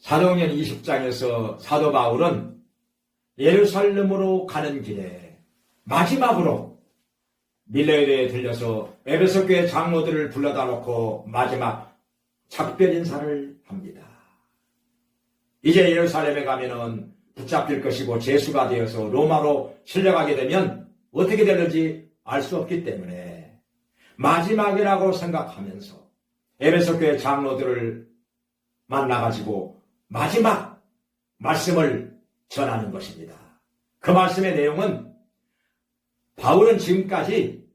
사도행전 20장에서 사도 바울은 예루살렘으로 가는 길에 마지막으로 밀레도에 들려서 에베소 교회 장로들을 불러다 놓고 마지막 작별 인사를 합니다. 이제 예루살렘에 가면은 붙잡힐 것이고 죄수가 되어서 로마로 실려가게 되면 어떻게 되는지 알 수 없기 때문에 마지막이라고 생각하면서 에베소 교회 장로들을 만나가지고 마지막 말씀을 전하는 것입니다. 그 말씀의 내용은 바울은 지금까지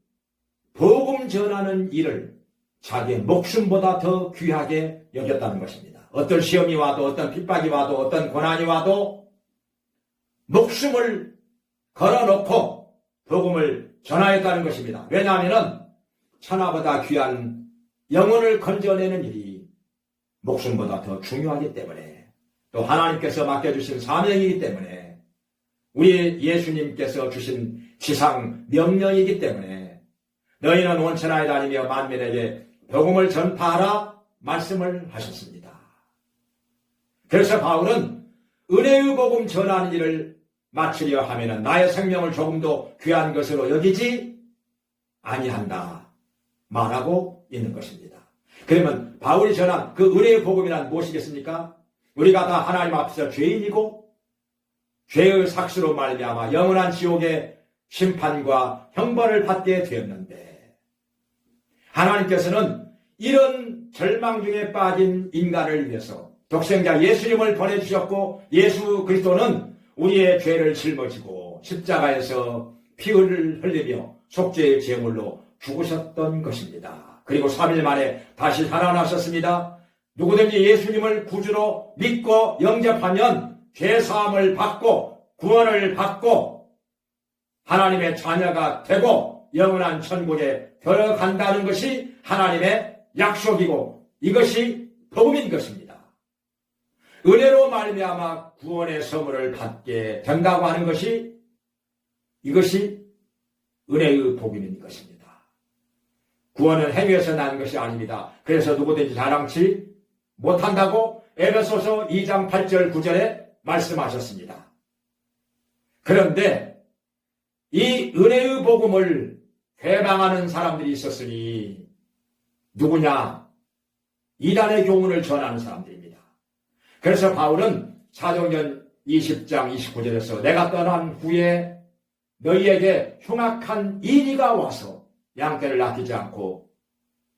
복음 전하는 일을 자기의 목숨보다 더 귀하게 여겼다는 것입니다. 어떤 시험이 와도 어떤 핍박이 와도 어떤 고난이 와도 목숨을 걸어놓고 복음을 전하였다는 것입니다. 왜냐하면 천하보다 귀한 영혼을 건져내는 일이 목숨보다 더 중요하기 때문에 또 하나님께서 맡겨주신 사명이기 때문에 우리 예수님께서 주신 지상 명령이기 때문에 너희는 온 천하에 다니며 만민에게 복음을 전파하라 말씀을 하셨습니다. 그래서 바울은 은혜의 복음 전하는 일을 마치려 하면 나의 생명을 조금도 귀한 것으로 여기지 아니한다 말하고 있는 것입니다. 그러면 바울이 전한 그 은혜의 복음이란 무엇이겠습니까? 우리가 다 하나님 앞에서 죄인이고 죄의 삭스로 말미암아 영원한 지옥의 심판과 형벌을 받게 되었는데 하나님께서는 이런 절망 중에 빠진 인간을 위해서 독생자 예수님을 보내주셨고 예수 그리스도는 우리의 죄를 짊어지고 십자가에서 피를 흘리며 속죄의 제물로 죽으셨던 것입니다. 그리고 3일 만에 다시 살아나셨습니다. 누구든지 예수님을 구주로 믿고 영접하면 죄사함을 받고 구원을 받고 하나님의 자녀가 되고 영원한 천국에 들어간다는 것이 하나님의 약속이고 이것이 복음인 것입니다. 은혜로 말미암아 구원의 선물을 받게 된다고 하는 것이 이것이 은혜의 복음인 것입니다. 구원은 행위에서 난 것이 아닙니다. 그래서 누구든지 자랑치 못한다고 에베소서 2장 8절 9절에 말씀하셨습니다. 그런데 이 은혜의 복음을 회방하는 사람들이 있었으니 누구냐? 이단의 교훈을 전하는 사람들입니다. 그래서 바울은 사도행전 20장 29절에서 내가 떠난 후에 너희에게 흉악한 이리가 와서 양떼를 아끼지 않고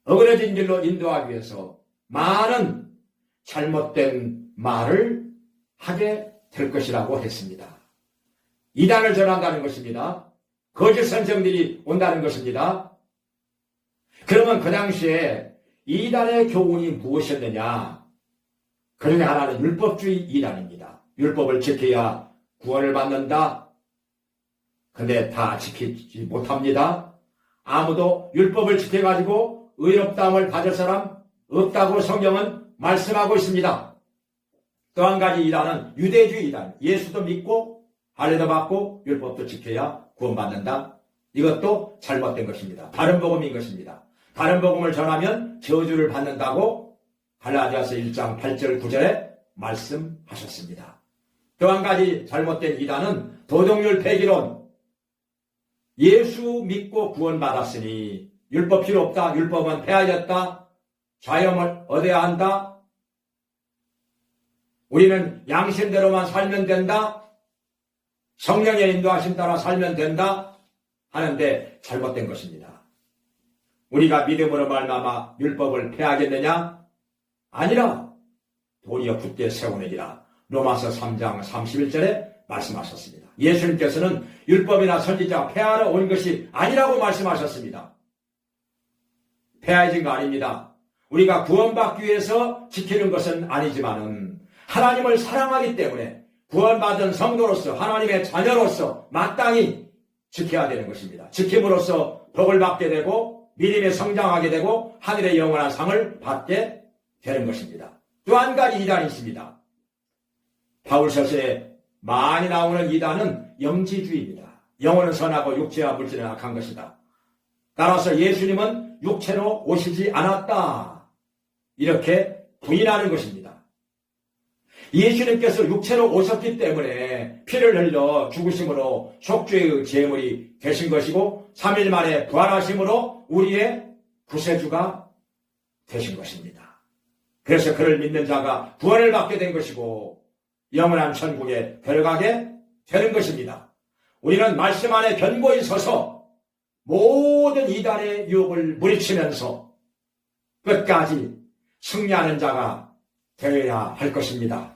어그러진 길로 인도하기 위해서 많은 잘못된 말을 하게 될 것이라고 했습니다. 이단을 전한다는 것입니다. 거짓 선생들이 온다는 것입니다. 그러면 그 당시에 이단의 교훈이 무엇이었느냐? 그 중에 하나는 율법주의 이단입니다. 율법을 지켜야 구원을 받는다. 근데 다 지키지 못합니다. 아무도 율법을 지켜가지고 의롭다함을 받을 사람 없다고 성경은 말씀하고 있습니다. 또 한 가지 이단은 유대주의 이단. 예수도 믿고 할례도 받고 율법도 지켜야 구원받는다. 이것도 잘못된 것입니다. 다른 복음인 것입니다. 다른 복음을 전하면 저주를 받는다고 갈라디아서 1장 8절 9절에 말씀하셨습니다. 또 한 가지 잘못된 이단은 도덕률 폐기론. 예수 믿고 구원받았으니 율법 필요 없다. 율법은 폐하였다. 자유함을 얻어야 한다. 우리는 양심대로만 살면 된다. 성령의 인도하심 따라 살면 된다. 하는데 잘못된 것입니다. 우리가 믿음으로 말미암아 율법을 폐하겠느냐? 아니라 도리어 굳게 세우느니라. 로마서 3장 31절에 말씀하셨습니다. 예수님께서는 율법이나 선지자 폐하러 온 것이 아니라고 말씀하셨습니다. 폐하해진 거 아닙니다. 우리가 구원받기 위해서 지키는 것은 아니지만은 하나님을 사랑하기 때문에 구원받은 성도로서 하나님의 자녀로서 마땅히 지켜야 되는 것입니다. 지킴으로써 복을 받게 되고 믿음에 성장하게 되고 하늘의 영원한 상을 받게 되는 것입니다. 또 한 가지 이단이 있습니다. 바울서서에 많이 나오는 이단은 영지주의입니다. 영혼은 선하고 육체와 물질은 악한 것이다. 따라서 예수님은 육체로 오시지 않았다. 이렇게 부인하는 것입니다. 예수님께서 육체로 오셨기 때문에 피를 흘려 죽으심으로 속죄의 제물이 되신 것이고 3일 만에 부활하심으로 우리의 구세주가 되신 것입니다. 그래서 그를 믿는 자가 구원을 받게 된 것이고 영원한 천국에 들어가게 되는 것입니다. 우리는 말씀 안에 견고히 서서 모든 이단의 유혹을 물리치면서 끝까지 승리하는 자가 되어야 할 것입니다.